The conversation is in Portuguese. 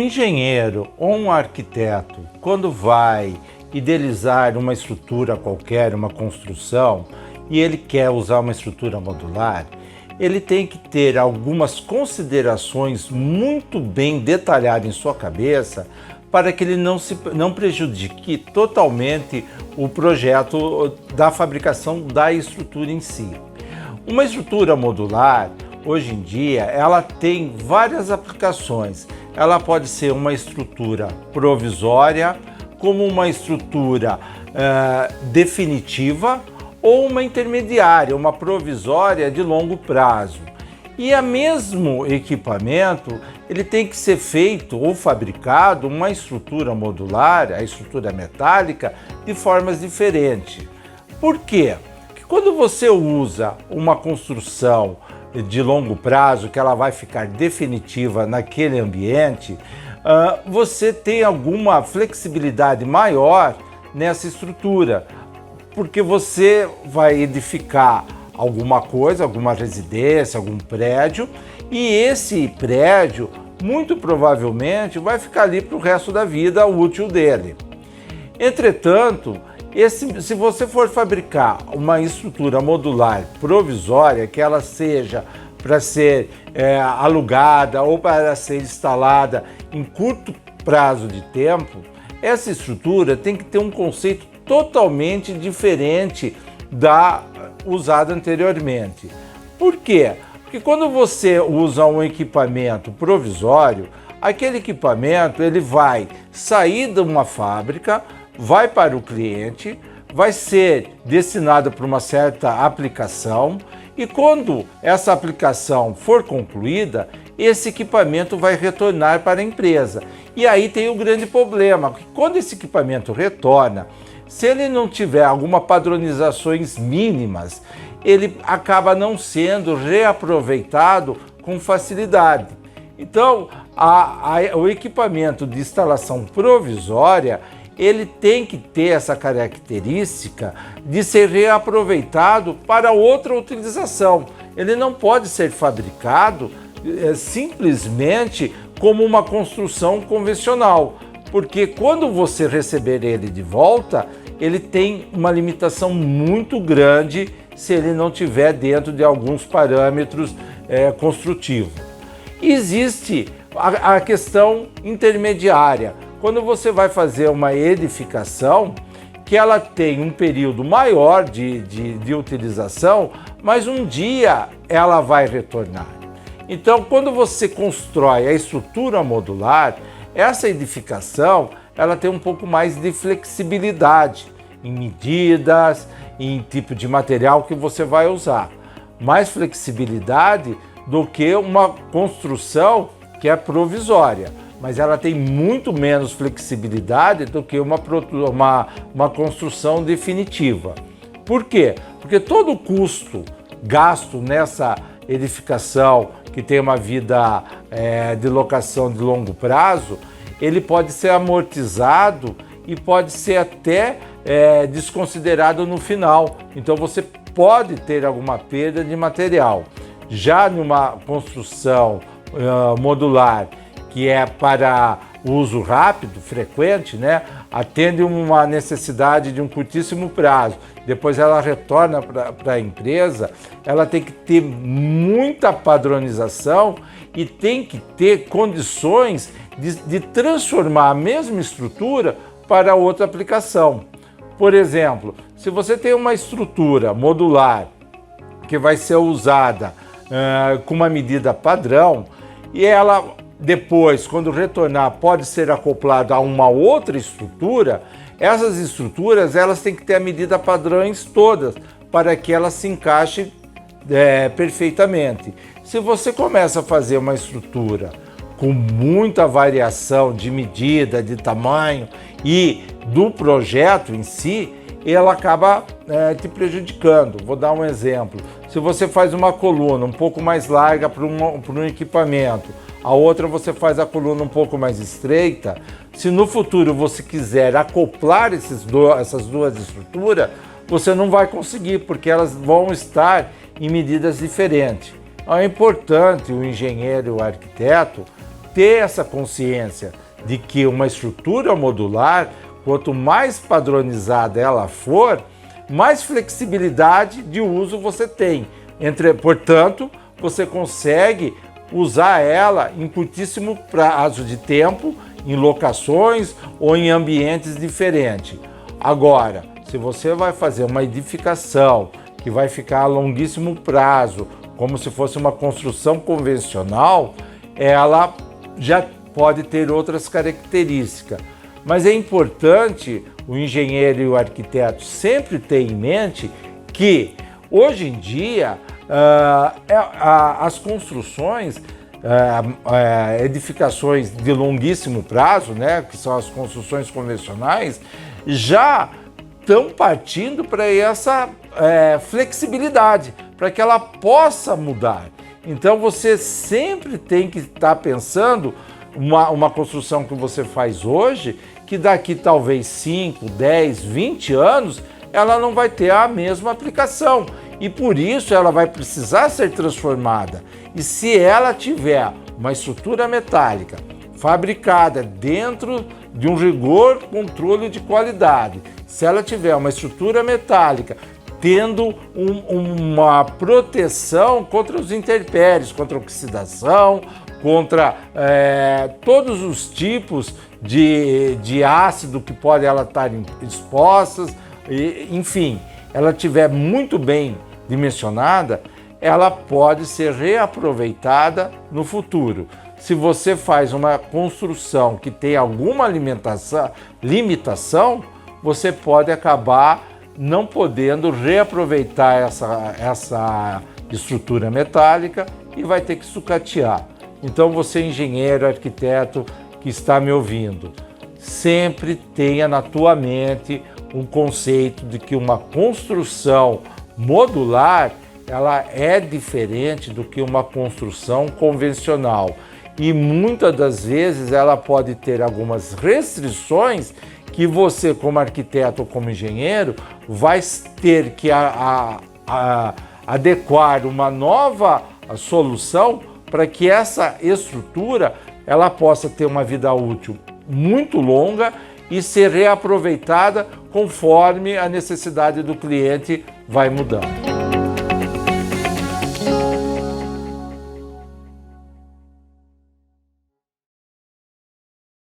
Um engenheiro ou um arquiteto, quando vai idealizar uma estrutura qualquer, uma construção, e ele quer usar uma estrutura modular, ele tem que ter algumas considerações muito bem detalhadas em sua cabeça para que ele não prejudique totalmente o projeto da fabricação da estrutura em si. Uma estrutura modular, hoje em dia, ela tem várias aplicações. Ela pode ser uma estrutura provisória, como uma estrutura definitiva ou uma intermediária, uma provisória de longo prazo. E a mesmo equipamento, ele tem que ser feito ou fabricado uma estrutura modular, a estrutura metálica, de formas diferentes. Por quê? Porque quando você usa uma construção de longo prazo, que ela vai ficar definitiva naquele ambiente, você tem alguma flexibilidade maior nessa estrutura, porque você vai edificar alguma coisa, alguma residência, algum prédio, e esse prédio, muito provavelmente, vai ficar ali para o resto da vida útil dele. Entretanto, se você for fabricar uma estrutura modular provisória, que ela seja para ser alugada ou para ser instalada em curto prazo de tempo, essa estrutura tem que ter um conceito totalmente diferente da usada anteriormente. Por quê? Porque quando você usa um equipamento provisório, aquele equipamento ele vai sair de uma fábrica, vai para o cliente, vai ser destinado para uma certa aplicação, e quando essa aplicação for concluída, esse equipamento vai retornar para a empresa. E aí tem o grande problema, que quando esse equipamento retorna, se ele não tiver algumas padronizações mínimas, ele acaba não sendo reaproveitado com facilidade. Então, o equipamento de instalação provisória, ele tem que ter essa característica de ser reaproveitado para outra utilização. Ele não pode ser fabricado simplesmente como uma construção convencional, porque quando você receber ele de volta, ele tem uma limitação muito grande se ele não estiver dentro de alguns parâmetros construtivos. Existe a questão intermediária. Quando você vai fazer uma edificação, que ela tem um período maior de utilização, mas um dia ela vai retornar. Então, quando você constrói a estrutura modular, essa edificação ela tem um pouco mais de flexibilidade em medidas, em tipo de material que você vai usar. Mais flexibilidade do que uma construção que é provisória, mas ela tem muito menos flexibilidade do que uma construção definitiva. Por quê? Porque todo o custo gasto nessa edificação, que tem uma vida de locação de longo prazo, ele pode ser amortizado e pode ser até desconsiderado no final. Então você pode ter alguma perda de material. Já numa construção modular, que é para uso rápido, frequente, né? Atende uma necessidade de um curtíssimo prazo, depois ela retorna para a empresa, ela tem que ter muita padronização e tem que ter condições de transformar a mesma estrutura para outra aplicação. Por exemplo, se você tem uma estrutura modular que vai ser usada com uma medida padrão, e ela depois, quando retornar, pode ser acoplada a uma outra estrutura, essas estruturas elas têm que ter a medida padrões todas para que elas se encaixem perfeitamente. Se você começa a fazer uma estrutura com muita variação de medida, de tamanho e do projeto em si, ela acaba te prejudicando. Vou dar um exemplo. Se você faz uma coluna um pouco mais larga para um equipamento, a outra você faz a coluna um pouco mais estreita, se no futuro você quiser acoplar essas duas estruturas, você não vai conseguir, porque elas vão estar em medidas diferentes. Então, é importante o engenheiro, o arquiteto, ter essa consciência de que uma estrutura modular, quanto mais padronizada ela for, mais flexibilidade de uso você tem. Portanto, você consegue usar ela em curtíssimo prazo de tempo, em locações ou em ambientes diferentes. Agora, se você vai fazer uma edificação que vai ficar a longuíssimo prazo, como se fosse uma construção convencional, ela já pode ter outras características. Mas é importante o engenheiro e o arquiteto sempre ter em mente que, hoje em dia, as construções, edificações de longuíssimo prazo, né, que são as construções convencionais, já estão partindo para essa flexibilidade, para que ela possa mudar. Então você sempre tem que estar pensando uma construção que você faz hoje, que daqui talvez 5, 10, 20 anos, ela não vai ter a mesma aplicação. E por isso ela vai precisar ser transformada. E se ela tiver uma estrutura metálica fabricada dentro de um rigor controle de qualidade, se ela tiver uma estrutura metálica tendo uma proteção contra os intempéries, contra a oxidação, contra todos os tipos de ácido que pode ela estar expostas, enfim, ela tiver muito bem dimensionada, ela pode ser reaproveitada no futuro. Se você faz uma construção que tem alguma limitação, você pode acabar não podendo reaproveitar essa estrutura metálica e vai ter que sucatear. Então você, engenheiro, arquiteto que está me ouvindo, sempre tenha na tua mente um conceito de que uma construção modular, ela é diferente do que uma construção convencional. E muitas das vezes ela pode ter algumas restrições que você, como arquiteto ou como engenheiro, vai ter que adequar uma nova solução para que essa estrutura ela possa ter uma vida útil muito longa e ser reaproveitada conforme a necessidade do cliente vai mudando.